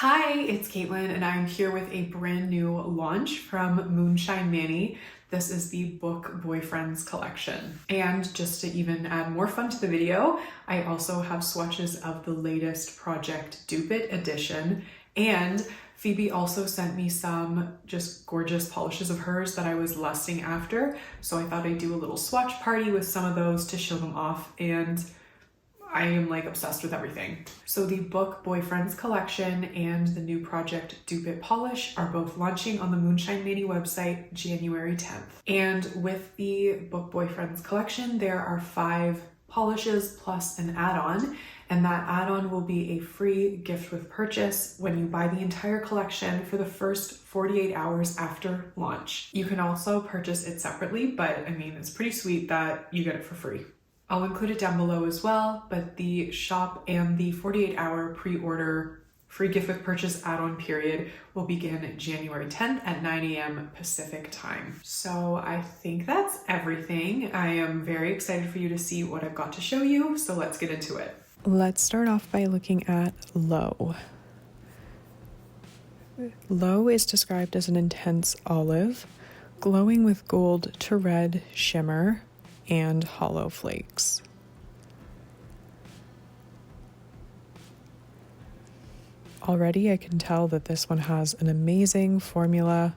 Hi, it's Caitlin, and I'm here with a brand new launch from Moonshine Manny. This is the Book Boyfriends collection. And just to even add more fun to the video, I also have swatches of the latest Project Dupe edition. And Phoebe also sent me some just gorgeous polishes of hers that I was lusting after. So I thought I'd do a little swatch party with some of those to show them off, and I am like obsessed with everything. So the Book Boyfriends collection and the new Project Dupe polish are both launching on the Moonshine Mini website January 10th. And with the Book Boyfriends collection, there are 5 polishes plus an add-on, and that add-on will be a free gift with purchase when you buy the entire collection for the first 48 hours after launch. You can also purchase it separately, but I mean, it's pretty sweet that you get it for free. I'll include it down below as well, but the shop and the 48-hour pre-order free gift with purchase add-on period will begin January 10th at 9 a.m. Pacific time. So I think that's everything. I am very excited for you to see what I've got to show you, so let's get into it. Let's start off by looking at Low. Low is described as an intense olive, glowing with gold to red shimmer and hollow flakes. Already I can tell that this one has an amazing formula.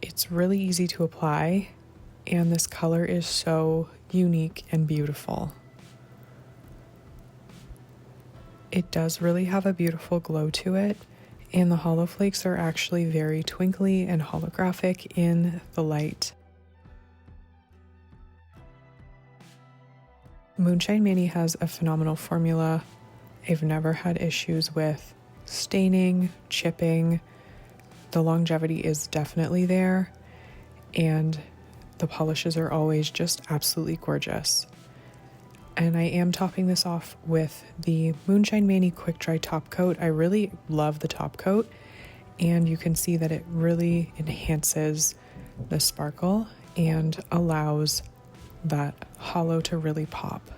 It's really easy to apply, and this color is so unique and beautiful. It does really have a beautiful glow to it, and the hollow flakes are actually very twinkly and holographic in the light. Moonshine Manny has a phenomenal formula. I've never had issues with staining, chipping. The longevity is definitely there, and the polishes are always just absolutely gorgeous. And I am topping this off with the Moonshine Manny Quick Dry Top Coat. I really love the top coat, and you can see that it really enhances the sparkle and allows that hollow to really pop.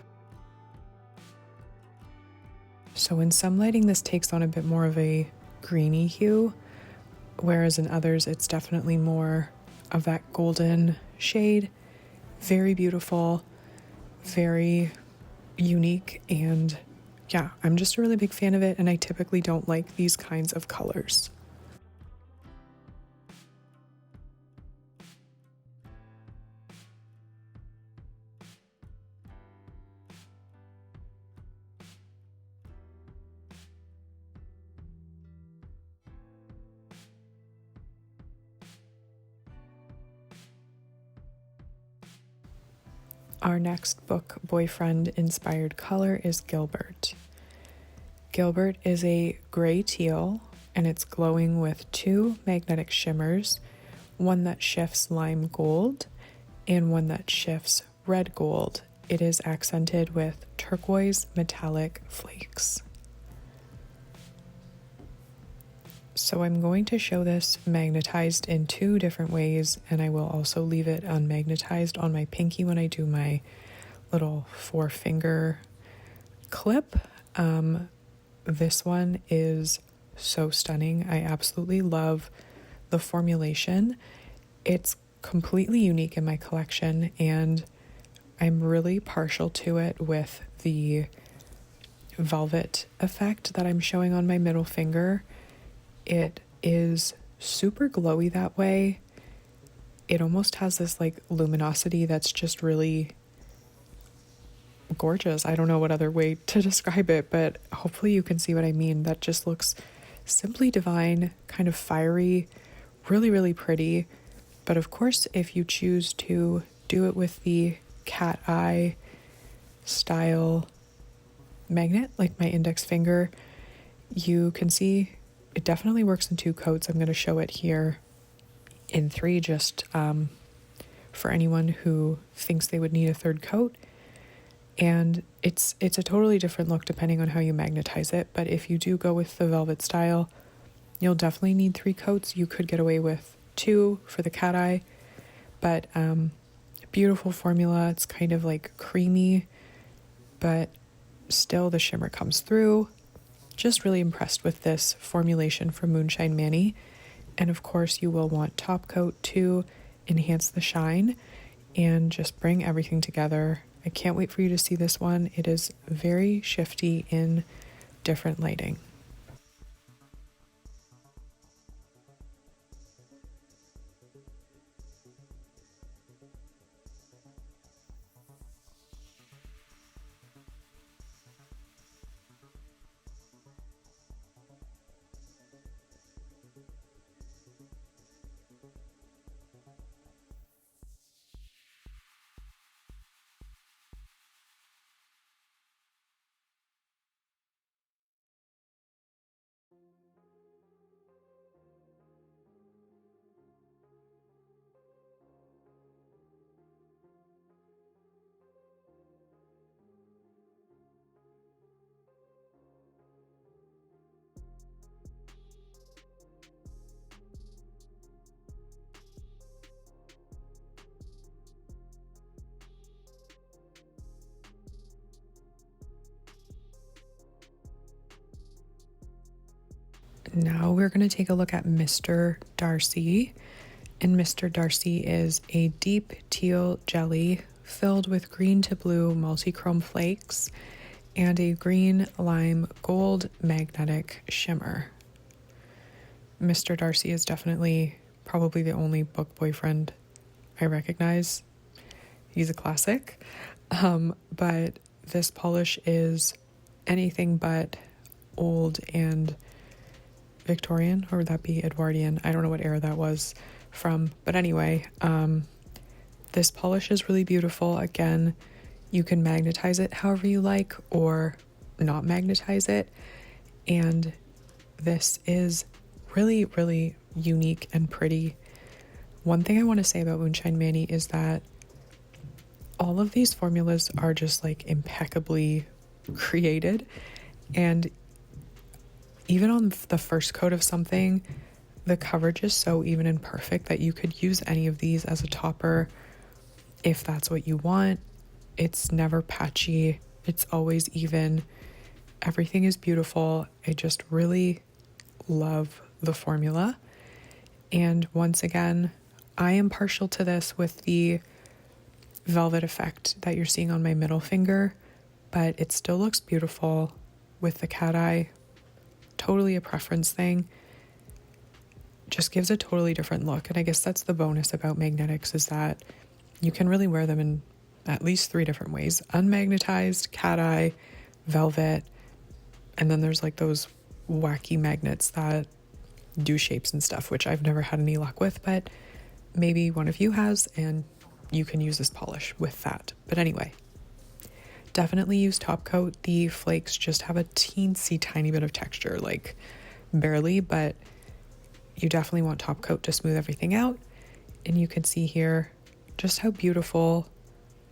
So in some lighting this takes on a bit more of a greeny hue, whereas in others it's definitely more of that golden shade. Very beautiful, very unique, and yeah, I'm just a really big fan of it, and I typically don't like these kinds of colors. Our next book boyfriend inspired color is Gilbert. Gilbert is a gray teal, and it's glowing with 2 magnetic shimmers, one that shifts lime gold and one that shifts red gold. It is accented with turquoise metallic flakes. So I'm going to show this magnetized in 2 different ways, and I will also leave it unmagnetized on my pinky when I do my little 4-finger clip. This one is so stunning. I absolutely love the formulation. It's completely unique in my collection, and I'm really partial to it with the velvet effect that I'm showing on my middle finger. It is super glowy that way. It almost has this like luminosity that's just really gorgeous. I don't know what other way to describe it, but hopefully you can see what I mean. That just looks simply divine, kind of fiery, really, really pretty. But of course, if you choose to do it with the cat eye style magnet, like my index finger, you can see it definitely works in 2 coats. I'm going to show it here in 3 just for anyone who thinks they would need a 3rd coat. And it's a totally different look depending on how you magnetize it. But if you do go with the velvet style, you'll definitely need 3 coats. You could get away with 2 for the cat eye. But beautiful formula. It's kind of like creamy, but still the shimmer comes through. just really impressed with this formulation from Moonshine Manny. And of course you will want top coat to enhance the shine and just bring everything together. I can't wait for you to see this one. It is very shifty in different lighting. Now we're going to take a look at Mr. Darcy. And Mr. Darcy is a deep teal jelly filled with green to blue multi-chrome flakes and a green lime gold magnetic shimmer. Mr. Darcy is definitely probably the only book boyfriend I recognize. He's a classic. But this polish is anything but old and Victorian, or would that be Edwardian? I don't know what era that was from, but anyway, this polish is really beautiful. Again, you can magnetize it however you like or not magnetize it, and this is really, really unique and pretty. One thing I want to say about Moonshine Manny is that all of these formulas are just like impeccably created, and even on the first coat of something, the coverage is so even and perfect that you could use any of these as a topper if that's what you want. It's never patchy. It's always even. Everything is beautiful. I just really love the formula. And once again, I am partial to this with the velvet effect that you're seeing on my middle finger, but it still looks beautiful with the cat eye. Totally a preference thing. Just gives a totally different look. And I guess that's the bonus about magnetics, is that you can really wear them in at least 3 different ways: unmagnetized, cat eye, velvet, and then there's like those wacky magnets that do shapes and stuff, which I've never had any luck with, but maybe one of you has, and you can use this polish with that. But anyway, definitely use top coat. The flakes just have a teensy tiny bit of texture, like barely, but you definitely want top coat to smooth everything out. And you can see here just how beautiful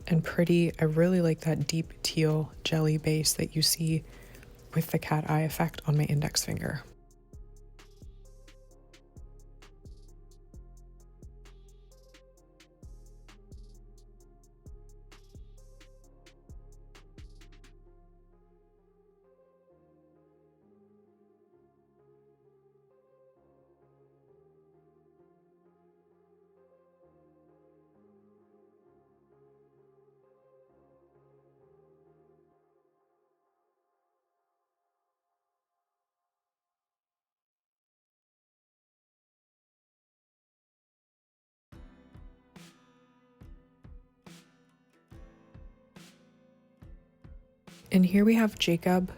and pretty. I really like that deep teal jelly base that you see with the cat eye effect on my index finger. And here we have Jacob,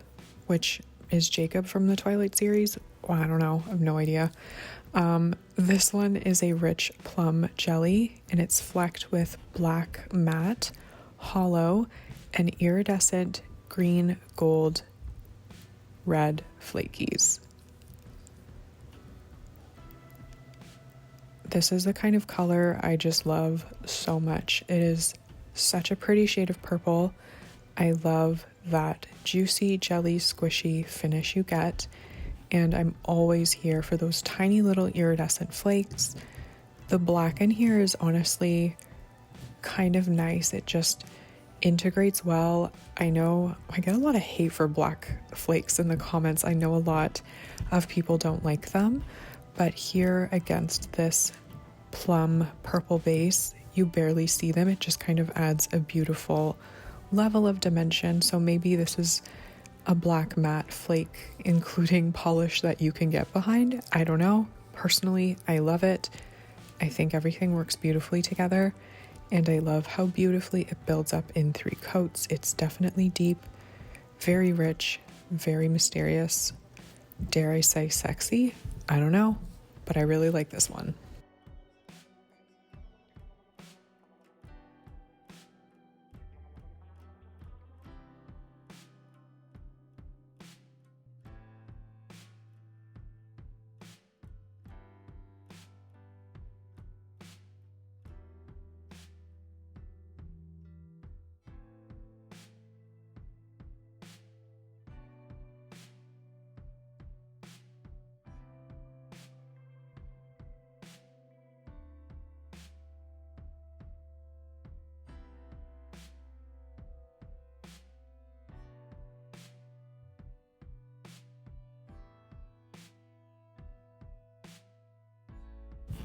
which is Jacob from the Twilight series. Well, I don't know. I have no idea. This one is a rich plum jelly, and it's flecked with black matte, hollow, and iridescent green, gold, red flakies. This is the kind of color I just love so much. It is such a pretty shade of purple. I love that juicy, jelly, squishy finish you get, and I'm always here for those tiny little iridescent flakes. The black in here is honestly kind of nice. integrates well. I know I get a lot of hate for black flakes in the comments. I know a lot of people don't like them, but here against this plum purple base, you barely see them. It just kind of adds a beautiful level of dimension. So maybe this is a black matte flake including polish that you can get behind. I don't know. Personally, I love it. I think everything works beautifully together, and I love how beautifully it builds up in 3 coats. It's definitely deep, very rich, very mysterious. Dare I say sexy? I don't know, but I really like this one.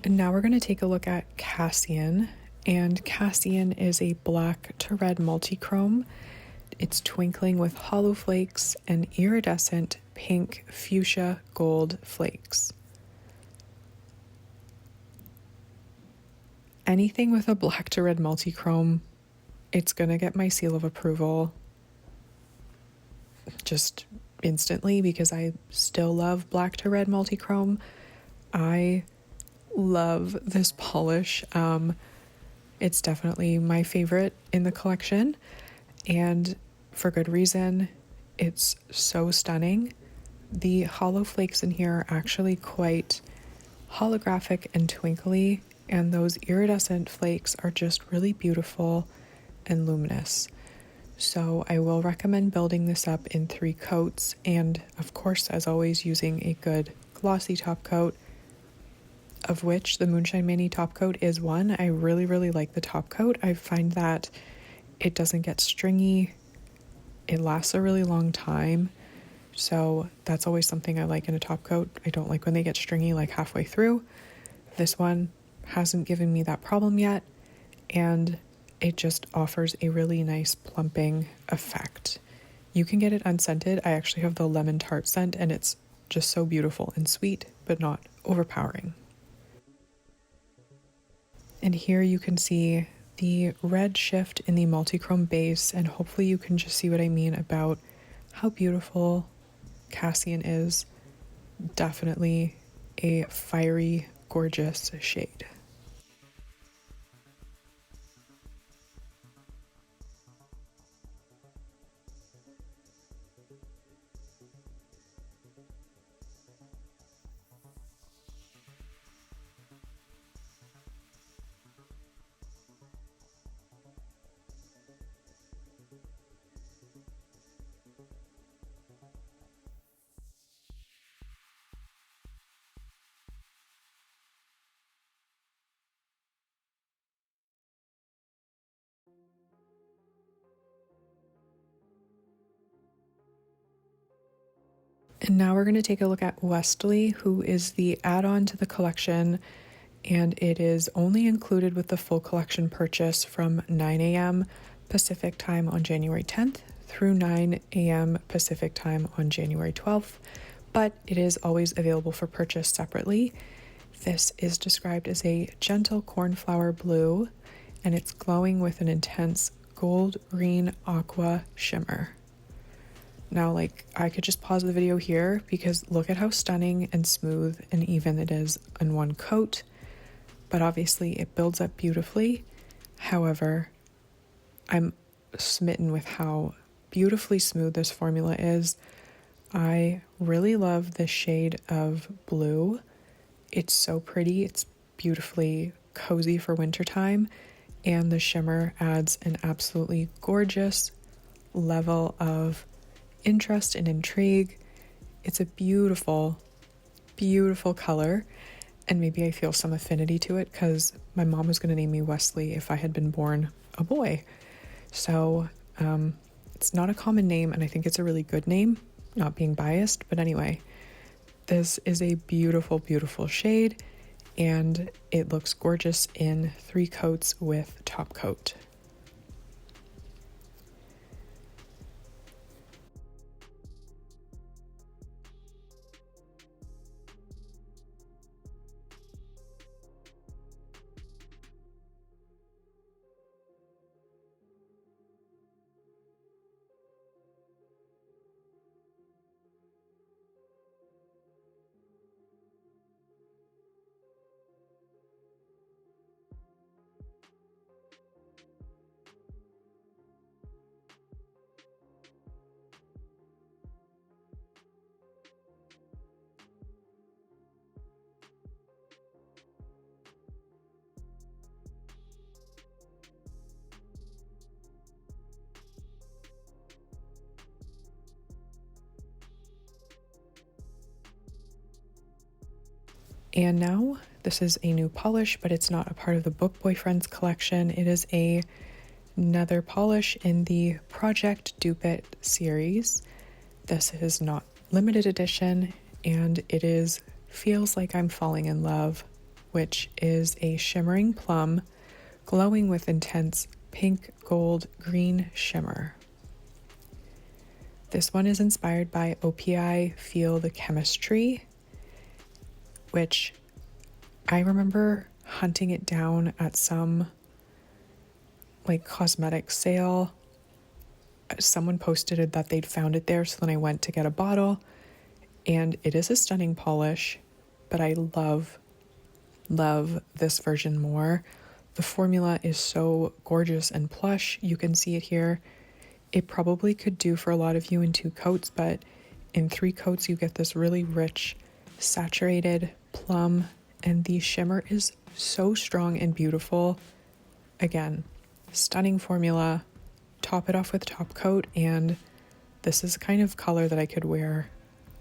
And now we're going to take a look at Cassian. And Cassian is a black to red multi-chrome. It's twinkling with hollow flakes and iridescent pink fuchsia gold flakes. Anything with a black to red multi-chrome, it's going to get my seal of approval just instantly, because I still love black to red multi-chrome. I love this polish. It's definitely my favorite in the collection, and for good reason. It's so stunning. The hollow flakes in here are actually quite holographic and twinkly, and those iridescent flakes are just really beautiful and luminous. So I will recommend building this up in 3 coats, and of course, as always, using a good glossy top coat, of which the Moonshine Mini top coat is one. I really, really like the top coat. I find that it doesn't get stringy. It lasts a really long time. So that's always something I like in a top coat. I don't like when they get stringy like halfway through. This one hasn't given me that problem yet, and it just offers a really nice plumping effect. You can get it unscented. I actually have the lemon tart scent, and it's just so beautiful and sweet, but not overpowering. And here you can see the red shift in the multi-chrome base, and hopefully you can just see what I mean about how beautiful Cassian is. Definitely a fiery, gorgeous shade. And now we're going to take a look at Westley, who is the add-on to the collection, and it is only included with the full collection purchase from 9 a.m. Pacific time on January 10th through 9 a.m. Pacific time on January 12th, but it is always available for purchase separately. This is described as a gentle cornflower blue, and it's glowing with an intense gold green aqua shimmer. Now, I could just pause the video here because look at how stunning and smooth and even it is in one coat, but obviously it builds up beautifully. However, I'm smitten with how beautifully smooth this formula is. I really love this shade of blue. It's so pretty. It's beautifully cozy for wintertime, and the shimmer adds an absolutely gorgeous level of interest and intrigue. It's a beautiful, beautiful color, and maybe I feel some affinity to it because my mom was going to name me Wesley if I had been born a boy. So it's not a common name, and I think it's a really good name, not being biased. But anyway, this is a beautiful, beautiful shade, and it looks gorgeous in 3 coats with top coat. And now this is a new polish, but it's not a part of the Book Boyfriends collection. It is another polish in the Project Dupe series. This is not limited edition, and it is Feels Like I'm Falling in Love, which is a shimmering plum glowing with intense pink, gold, green shimmer. This one is inspired by OPI Feel the Chemistry, which I remember hunting it down at some like cosmetic sale. Someone posted it that they'd found it there, so then I went to get a bottle, and it is a stunning polish, but I love this version more. The formula is so gorgeous and plush. You can see it here. It probably could do for a lot of you in 2 coats, but in 3 coats you get this really rich, saturated plum, and the shimmer is so strong and beautiful. Again, stunning formula. Top it off with top coat, and this is the kind of color that I could wear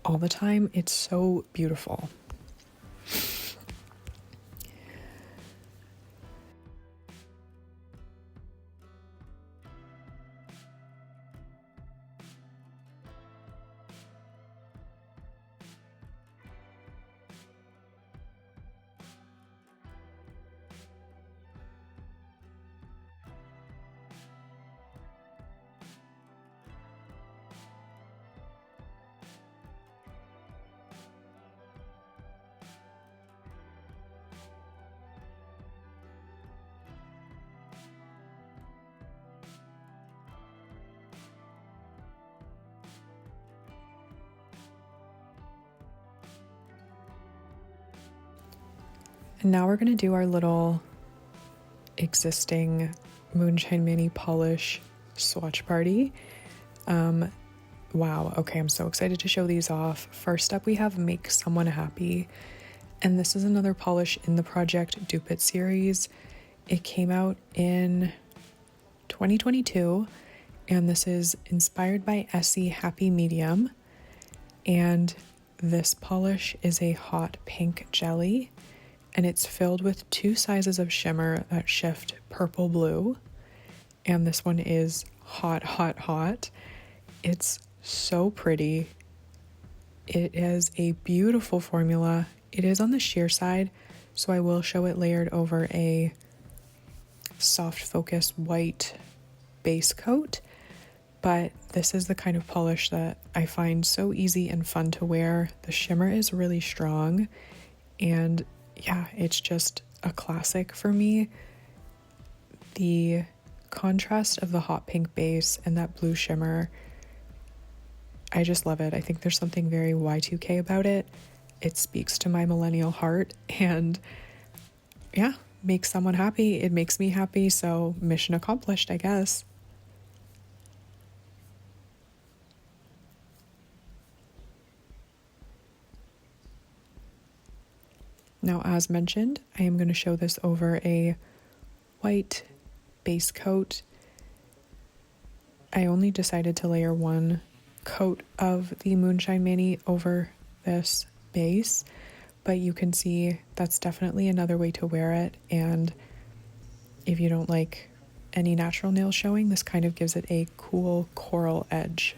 all the time. It's so beautiful. And now we're going to do our little existing Moonshine Mini polish swatch party. Wow, okay, I'm so excited to show these off. First up, we have Make Someone Happy, and this is another polish in the Project Dupe series. It came out in 2022, and this is inspired by Essie Happy Medium, and this polish is a hot pink jelly, and it's filled with 2 sizes of shimmer that shift purple blue, and this one is hot, hot, hot. It's so pretty. It is a beautiful formula. It is on the sheer side, so I will show it layered over a soft focus white base coat, but this is the kind of polish that I find so easy and fun to wear. The shimmer is really strong, and yeah, it's just a classic for me. The contrast of the hot pink base and that blue shimmer, I just love it. I think there's something very Y2K about it. It speaks to my millennial heart, and yeah, makes someone happy. It makes me happy, so mission accomplished, I guess. Now, as mentioned, I am going to show this over a white base coat. I only decided to layer 1 coat of the Moonshine Mini over this base, but you can see that's definitely another way to wear it, and if you don't like any natural nails showing, this kind of gives it a cool coral edge.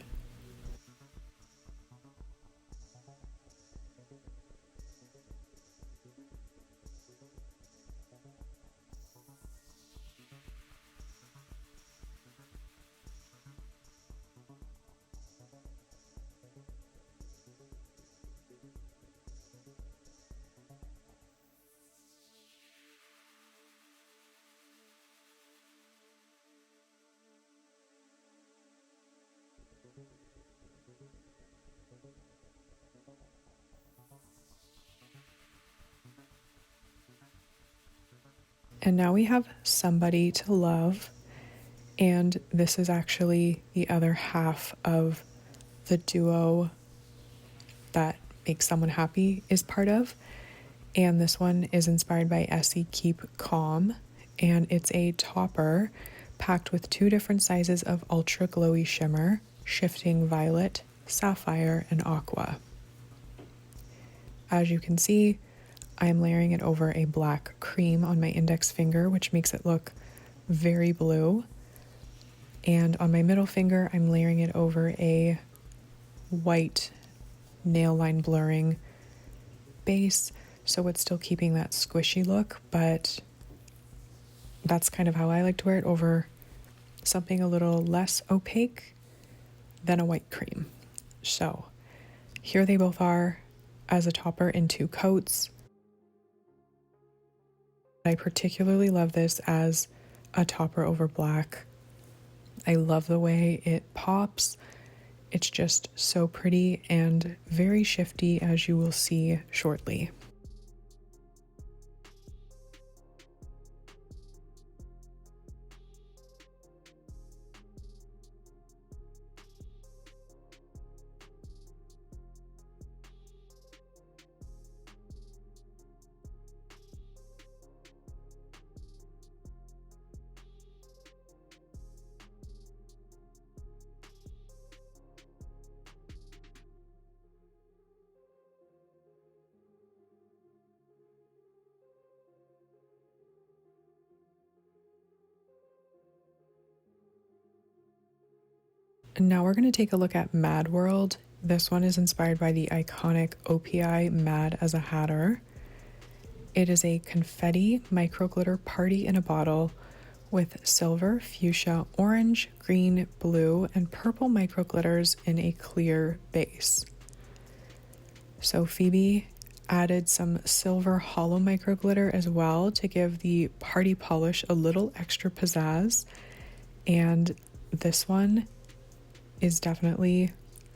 And now we have Somebody to Love, and this is actually the other half of the duo that Make Someone Happy is part of. And this one is inspired by Essie Keep Calm, and it's a topper packed with 2 different sizes of ultra glowy shimmer, shifting violet, sapphire, and aqua. As you can see, I'm layering it over a black cream on my index finger, which makes it look very blue. And on my middle finger, I'm layering it over a white nail line blurring base, so it's still keeping that squishy look, but that's kind of how I like to wear it, over something a little less opaque than a white cream. So here they both are as a topper in 2 coats. I particularly love this as a topper over black. I love the way it pops. It's just so pretty and very shifty, as you will see shortly. And now we're going to take a look at Mad World. This one is inspired by the iconic OPI Mad as a Hatter. It is a confetti micro glitter party in a bottle with silver, fuchsia, orange, green, blue, and purple micro glitters in a clear base. So Phoebe added some silver hollow micro glitter as well to give the party polish a little extra pizzazz. And this one is definitely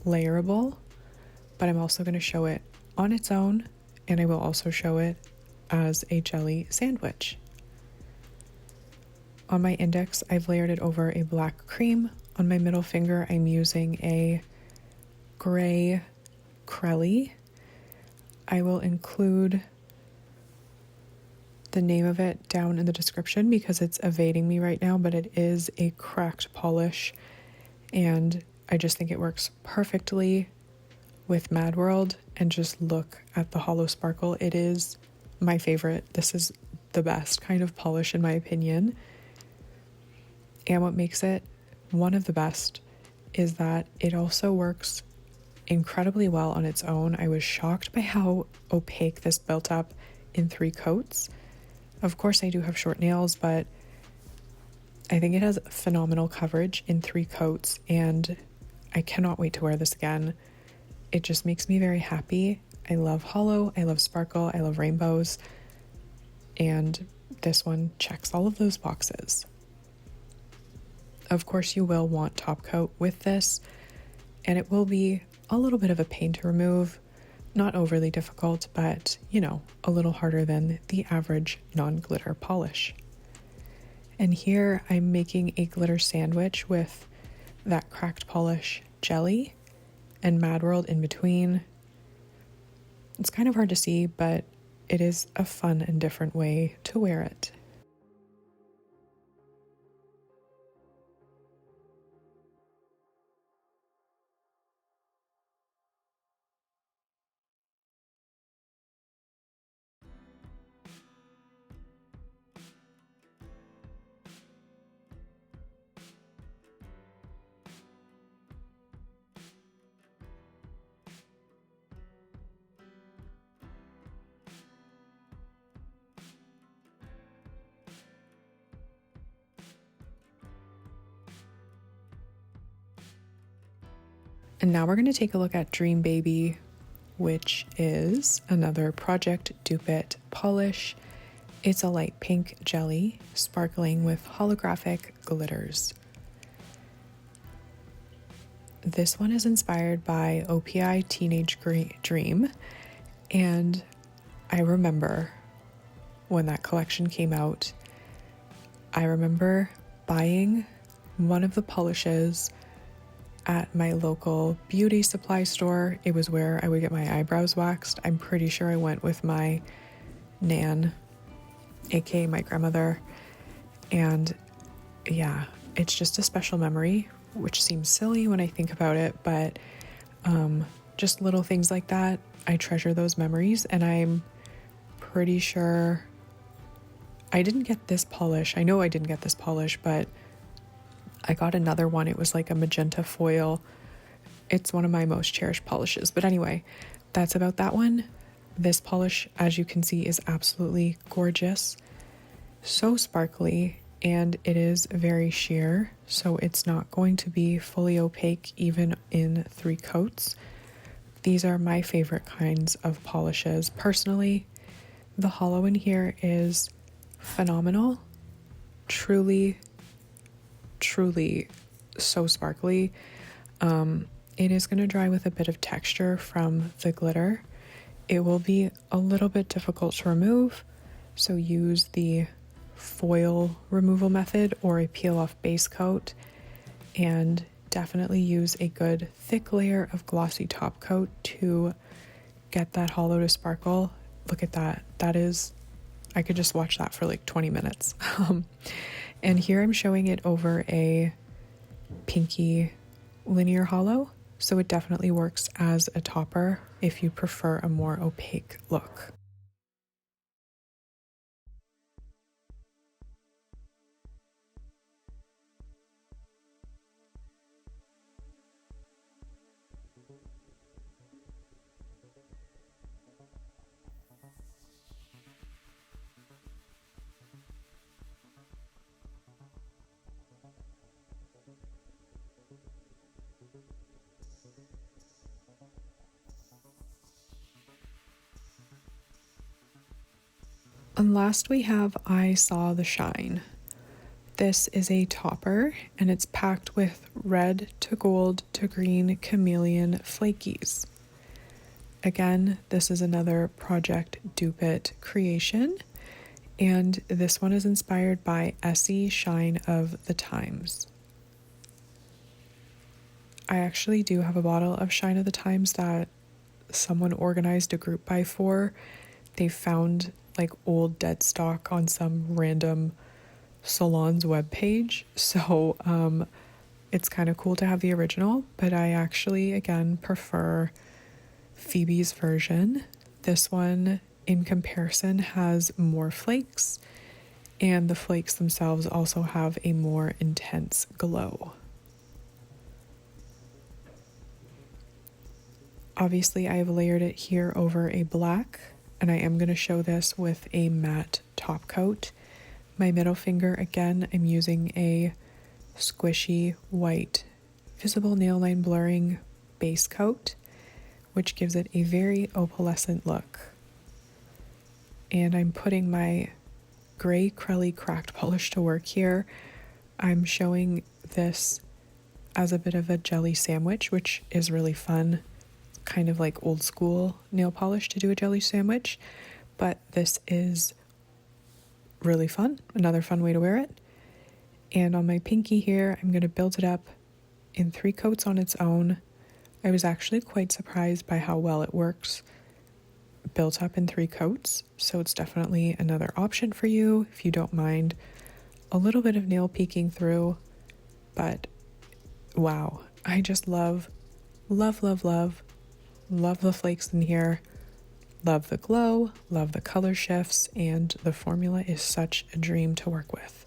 layerable, but I'm also going to show it on its own, and I will also show it as a jelly sandwich. On my index, I've layered it over a black cream. On my middle finger, I'm using a gray Crelly. I will include the name of it down in the description because it's evading me right now, but it is a cracked polish, and I just think it works perfectly with Mad World. And just look at the hollow sparkle. It is my favorite. This is the best kind of polish in my opinion. And what makes it one of the best is that it also works incredibly well on its own. I was shocked by how opaque this built up in 3 coats. Of course, I do have short nails, but I think it has phenomenal coverage in 3 coats, and I cannot wait to wear this again. It just makes me very happy. I love hollow, I love sparkle, I love rainbows, and this one checks all of those boxes. Of course, you will want top coat with this, and it will be a little bit of a pain to remove. Not overly difficult, but, you know, a little harder than the average non-glitter polish. And here I'm making a glitter sandwich with that cracked polish jelly and Mad World in between. It's kind of hard to see, but it is a fun and different way to wear it. And now we're going to take a look at Dream Baby, which is another Project Dupe polish. It's a light pink jelly sparkling with holographic glitters. This one is inspired by OPI Teenage Dream, and I remember when that collection came out, I remember buying one of the polishes at my local beauty supply store. It was where I would get my eyebrows waxed. I'm pretty sure I went with my nan, aka my grandmother, and yeah, it's just a special memory, which seems silly when I think about it, but just little things like that, I treasure those memories. And I'm pretty sure I didn't get this polish. I know I didn't get this polish, but I got another one. It was like a magenta foil. It's one of my most cherished polishes. But anyway, that's about that one. This polish, as you can see, is absolutely gorgeous. So sparkly, and it is very sheer, so it's not going to be fully opaque even in 3 coats. These are my favorite kinds of polishes. Personally, the hollow in here is phenomenal. Truly so sparkly. It is going to dry with a bit of texture from the glitter. It will be a little bit difficult to remove, so use the foil removal method or a peel off base coat, and definitely use a good thick layer of glossy top coat to get that hollow to sparkle. Look at that. That is, I could just watch that for like 20 minutes. And here I'm showing it over a pinky linear hollow, so it definitely works as a topper if you prefer a more opaque look. And last we have I Saw the Shine. This is a topper, and it's packed with red to gold to green chameleon flakies. Again, this is another Project Dupe creation, and this one is inspired by Essie Shine of the Times. I actually do have a bottle of Shine of the Times that someone organized a group buy for. They found like old dead stock on some random salon's webpage, so it's kind of cool to have the original, but I actually again prefer Phoebe's version. This one in comparison has more flakes, and the flakes themselves also have a more intense glow. Obviously I have layered it here over a black, and I am going to show this with a matte top coat. My middle finger, again, I'm using a squishy white visible nail line blurring base coat, which gives it a very opalescent look. And I'm putting my gray Crelly cracked polish to work here. I'm showing this as a bit of a jelly sandwich, which is really fun. Kind of like old school nail polish to do a jelly sandwich, but this is really fun. Another fun way to wear it. And on my pinky here, I'm going to build it up in 3 coats on its own. I was actually quite surprised by how well it works built up in 3 coats, so it's definitely another option for you if you don't mind a little bit of nail peeking through. But wow, I just love the flakes in here, love the glow, love the color shifts, and the formula is such a dream to work with.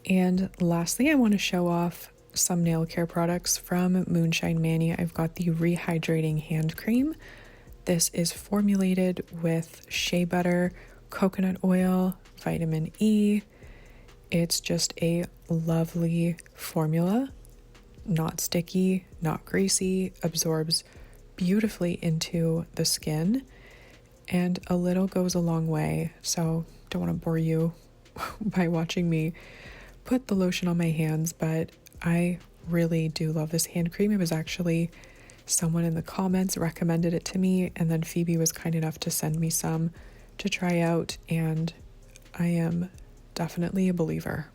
And lastly, I want to show off some nail care products from Moonshine Manny. I've got the Rehydrating Hand Cream. This is formulated with shea butter, coconut oil, vitamin E. It's just a lovely formula, not sticky, not greasy, absorbs beautifully into the skin, and a little goes a long way. So don't want to bore you by watching me put the lotion on my hands, but I really do love this hand cream. It was actually someone in the comments recommended it to me, and then Phoebe was kind enough to send me some to try out, and I am definitely a believer.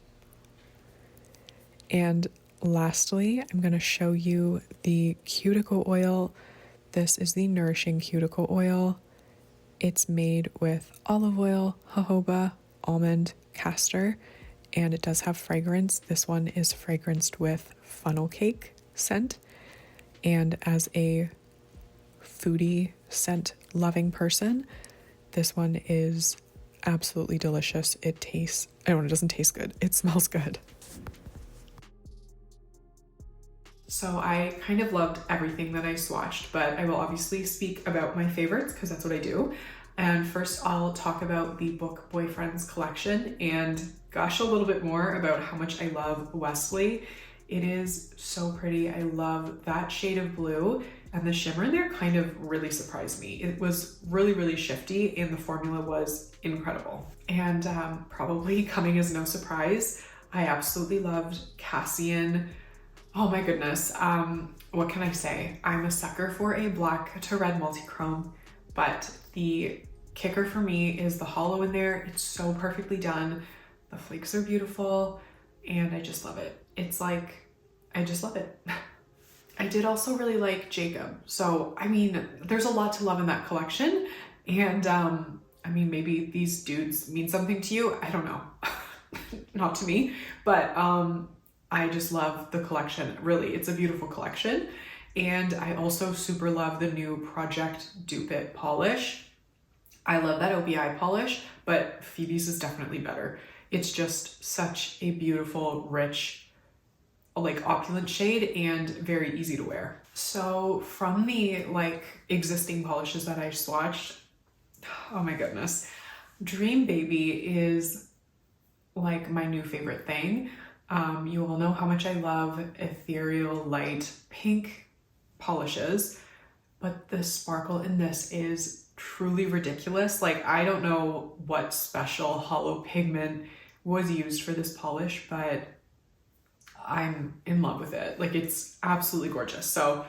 And lastly, I'm going to show you the cuticle oil. This is the Nourishing Cuticle Oil. It's made with olive oil, jojoba, almond, castor, and it does have fragrance. This one is fragranced with funnel cake scent. And as a foodie scent loving person, this one is absolutely delicious. It tastes, I don't know, it doesn't taste good. It smells good. So I kind of loved everything that I swatched, but I will obviously speak about my favorites because that's what I do. And first I'll talk about the Book Boyfriends collection and gush a little bit more about how much I love Wesley. It is so pretty. I love that shade of blue, and the shimmer in there kind of really surprised me. It was really, really shifty, and the formula was incredible. And probably coming as no surprise, I absolutely loved Cassian. Oh my goodness. What can I say? I'm a sucker for a black to red multi-chrome, but the kicker for me is the hollow in there. It's so perfectly done. The flakes are beautiful, and I just love it. It's like, I just love it. I did also really like Jacob. So, I mean, there's a lot to love in that collection. And I mean, maybe these dudes mean something to you. I don't know. Not to me, but I just love the collection. Really, it's a beautiful collection. And I also super love the new Project Dupe polish. I love that OBI polish, but Phoebe's is definitely better. It's just such a beautiful, rich, like opulent shade and very easy to wear. So from the like existing polishes that I swatched, oh my goodness, Dream Baby is like my new favorite thing. You all know how much I love ethereal light pink polishes, but the sparkle in this is truly ridiculous. Like, I don't know what special hollow pigment was used for this polish, but I'm in love with it. Like, it's absolutely gorgeous. So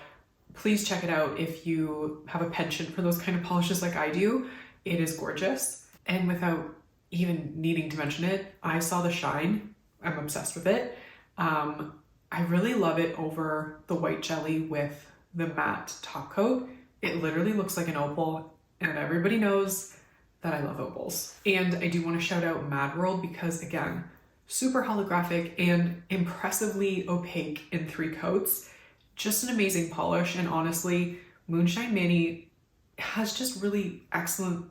please check it out if you have a penchant for those kind of polishes like I do. It is gorgeous. And without even needing to mention it, I saw the shine. I'm obsessed with it. I really love it over the white jelly with the matte top coat. It literally looks like an opal, and everybody knows that I love opals. And I do want to shout out Mad World because, again, super holographic and impressively opaque in 3 coats. Just an amazing polish, and honestly, Moonshine Mini has just really excellent,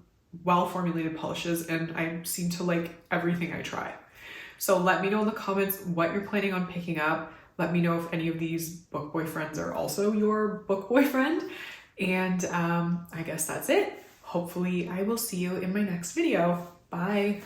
well-formulated polishes, and I seem to like everything I try. So let me know in the comments what you're planning on picking up. Let me know if any of these book boyfriends are also your book boyfriend. And I guess that's it. Hopefully I will see you in my next video. Bye.